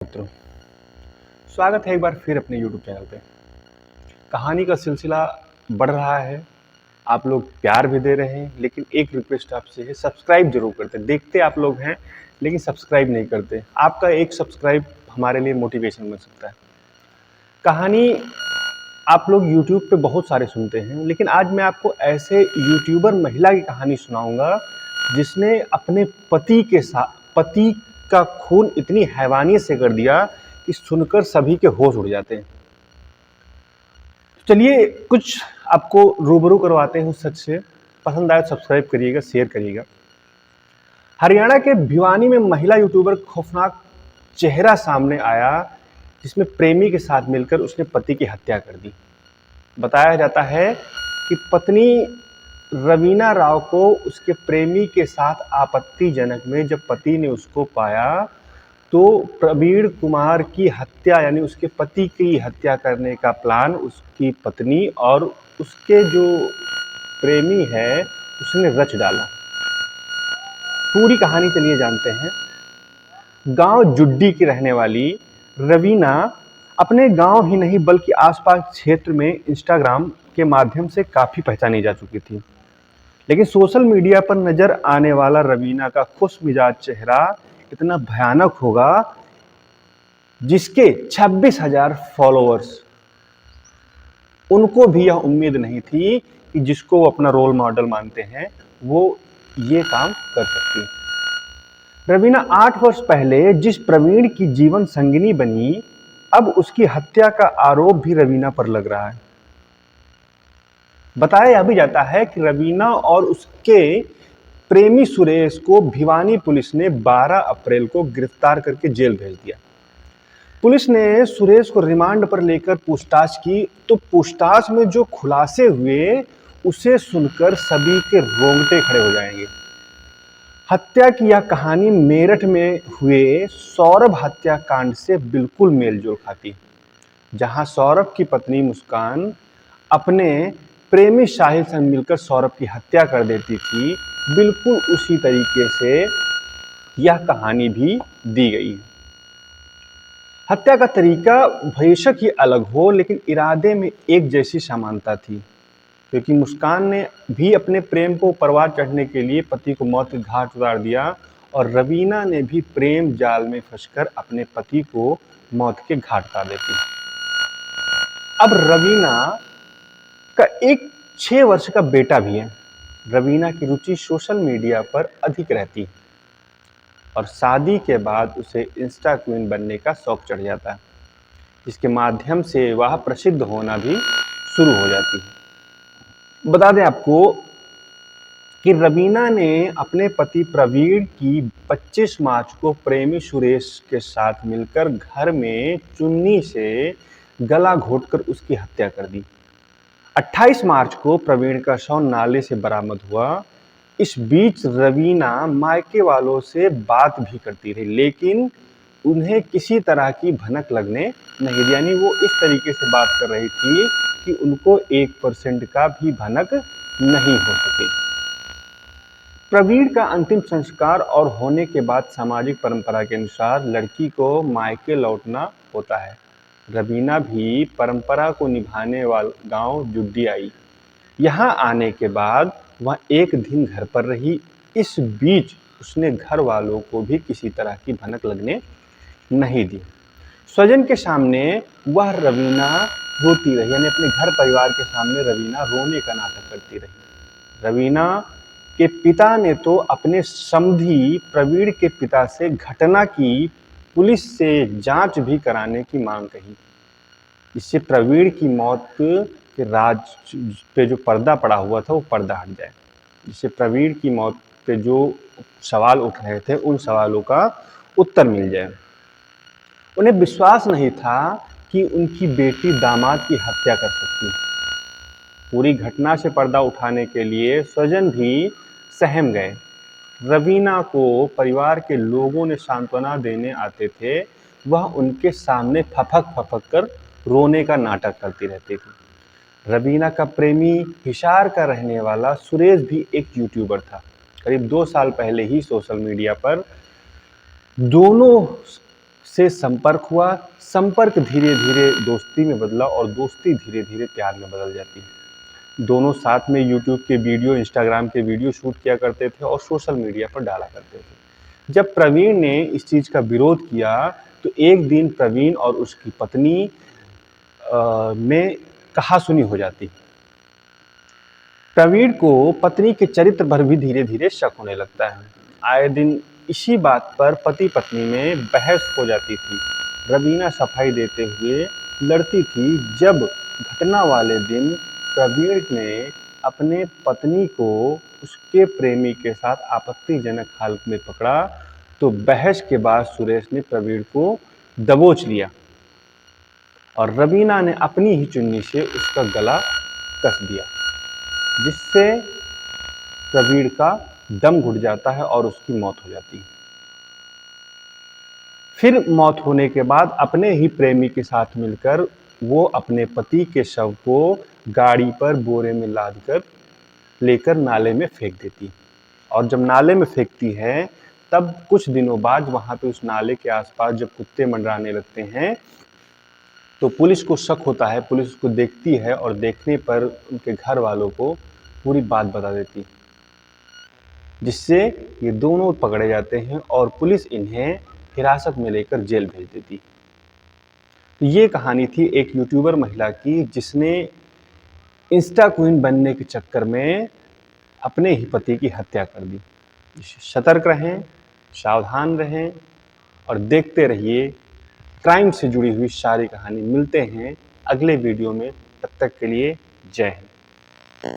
मित्रों, स्वागत है एक बार फिर अपने YouTube चैनल पे। कहानी का सिलसिला बढ़ रहा है, आप लोग प्यार भी दे रहे हैं, लेकिन एक रिक्वेस्ट आपसे है, सब्सक्राइब जरूर करते हैं। देखते आप लोग हैं लेकिन सब्सक्राइब नहीं करते। आपका एक सब्सक्राइब हमारे लिए मोटिवेशन बन सकता है। कहानी आप लोग YouTube पे बहुत सारे सुनते हैं, लेकिन आज मैं आपको ऐसे यूट्यूबर महिला की कहानी सुनाऊंगा जिसने अपने पति का खून इतनी हैवानियत से कर दिया कि सुनकर सभी के होश उड़ जाते हैं। चलिए कुछ आपको रूबरू करवाते हैं उस सच से। पसंद आए सब्सक्राइब करिएगा, शेयर करिएगा। हरियाणा के भिवानी में महिला यूट्यूबर खौफनाक चेहरा सामने आया जिसमें प्रेमी के साथ मिलकर उसने पति की हत्या कर दी। बताया जाता है कि पत्नी रवीना राव को उसके प्रेमी के साथ आपत्तिजनक में जब पति ने उसको पाया तो प्रवीण कुमार की हत्या यानी उसके पति की हत्या करने का प्लान उसकी पत्नी और उसके जो प्रेमी है उसने रच डाला। पूरी कहानी चलिए जानते हैं। गांव जुड्डी की रहने वाली रवीना अपने गांव ही नहीं बल्कि आसपास क्षेत्र में इंस्टाग्राम के माध्यम से काफी पहचानी जा चुकी थी। लेकिन सोशल मीडिया पर नजर आने वाला रवीना का खुश मिजाज चेहरा इतना भयानक होगा जिसके 26,000 फॉलोअर्स। उनको भी यह उम्मीद नहीं थी कि जिसको वो अपना रोल मॉडल मानते हैं वो ये काम कर सकती है। रवीना 8 वर्ष पहले जिस प्रवीण की जीवन संगिनी बनी, अब उसकी हत्या का आरोप भी रवीना पर लग रहा है। बताया भी जाता है कि रवीना और उसके प्रेमी सुरेश को भिवानी पुलिस ने 12 अप्रैल को गिरफ्तार करके जेल भेज दिया। पुलिस ने सुरेश को रिमांड पर लेकर पूछताछ की तो पूछताछ में जो खुलासे हुए उसे सुनकर सभी के रोंगटे खड़े हो जाएंगे। हत्या की यह कहानी मेरठ में हुए सौरभ हत्याकांड से बिल्कुल मेलजोल खाती है, जहां सौरभ की पत्नी मुस्कान अपने प्रेमी साहिल से मिलकर सौरभ की हत्या कर देती थी। बिल्कुल उसी तरीके से यह कहानी भी दी गई है। हत्या का तरीका बेशक ही अलग हो, लेकिन इरादे में एक जैसी समानता थी, क्योंकि मुस्कान ने भी अपने प्रेम को परवान चढ़ने के लिए पति को मौत के घाट उतार दिया और रवीना ने भी प्रेम जाल में फंसकर अपने पति को मौत के घाट उतार देती। अब रवीना का एक 6 वर्ष का बेटा भी है। रवीना की रुचि सोशल मीडिया पर अधिक रहती है और शादी के बाद उसे इंस्टा क्वीन बनने का शौक चढ़ जाता है, जिसके माध्यम से वह प्रसिद्ध होना भी शुरू हो जाती है। बता दें आपको कि रवीना ने अपने पति प्रवीण की 25 मार्च को प्रेमी सुरेश के साथ मिलकर घर में चुन्नी से गला घोंटकर उसकी हत्या कर दी। 28 मार्च को प्रवीण का शव नाले से बरामद हुआ। इस बीच रवीना मायके वालों से बात भी करती रही, लेकिन उन्हें किसी तरह की भनक लगने नहीं दी। यानी वो इस तरीके से बात कर रही थी कि उनको 1% का भी भनक नहीं हो सके। प्रवीण का अंतिम संस्कार और होने के बाद सामाजिक परंपरा के अनुसार लड़की को मायके लौटना होता है। रवीना भी परंपरा को निभाने वाले गांव जुड्डी आई। यहाँ आने के बाद वह एक दिन घर पर रही। इस बीच उसने घर वालों को भी किसी तरह की भनक लगने नहीं दी। स्वजन के सामने वह रवीना रोती रही, यानी अपने घर परिवार के सामने रवीना रोने का नाटक करती रही। रवीना के पिता ने तो अपने समधी प्रवीण के पिता से घटना की पुलिस से जांच भी कराने की मांग कही, इससे प्रवीण की मौत के राज पे जो पर्दा पड़ा हुआ था वो पर्दा हट जाए, जिससे प्रवीण की मौत पे जो सवाल उठ रहे थे उन सवालों का उत्तर मिल जाए। उन्हें विश्वास नहीं था कि उनकी बेटी दामाद की हत्या कर सकती। पूरी घटना से पर्दा उठाने के लिए स्वजन भी सहम गए। रवीना को परिवार के लोगों ने सांत्वना देने आते थे, वह उनके सामने फपक कर रोने का नाटक करती रहती थी। रवीना का प्रेमी हिसार का रहने वाला सुरेश भी एक यूट्यूबर था। करीब 2 साल पहले ही सोशल मीडिया पर दोनों से संपर्क हुआ, संपर्क धीरे धीरे दोस्ती में बदला और दोस्ती धीरे धीरे प्यार में बदल जाती है। दोनों साथ में यूट्यूब के वीडियो, इंस्टाग्राम के वीडियो शूट किया करते थे और सोशल मीडिया पर डाला करते थे। जब प्रवीण ने इस चीज़ का विरोध किया तो एक दिन प्रवीण और उसकी पत्नी में कहासुनी हो जाती। प्रवीण को पत्नी के चरित्र पर भी धीरे धीरे शक होने लगता है। आए दिन इसी बात पर पति पत्नी में बहस हो जाती थी। रवीना सफाई देते हुए लड़ती थी। जब घटना वाले दिन प्रवीण ने अपने पत्नी को उसके प्रेमी के साथ आपत्तिजनक हालत में पकड़ा तो बहस के बाद सुरेश ने प्रवीण को दबोच लिया और रवीना ने अपनी ही चुन्नी से उसका गला कस दिया, जिससे प्रवीण का दम घुट जाता है और उसकी मौत हो जाती है। फिर मौत होने के बाद अपने ही प्रेमी के साथ मिलकर वो अपने पति के शव को गाड़ी पर बोरे में लाद कर लेकर नाले में फेंक देती और जब नाले में फेंकती है तब कुछ दिनों बाद वहां पे उस नाले के आसपास जब कुत्ते मंडराने लगते हैं तो पुलिस को शक होता है। पुलिस उसको देखती है और देखने पर उनके घर वालों को पूरी बात बता देती, जिससे ये दोनों पकड़े जाते हैं और पुलिस इन्हें हिरासत में लेकर जेल भेज देती। तो ये कहानी थी एक यूट्यूबर महिला की जिसने इंस्टा क्वीन बनने के चक्कर में अपने ही पति की हत्या कर दी। सतर्क रहें, सावधान रहें और देखते रहिए क्राइम से जुड़ी हुई सारी कहानी। मिलते हैं अगले वीडियो में, तब तक के लिए जय हिंद।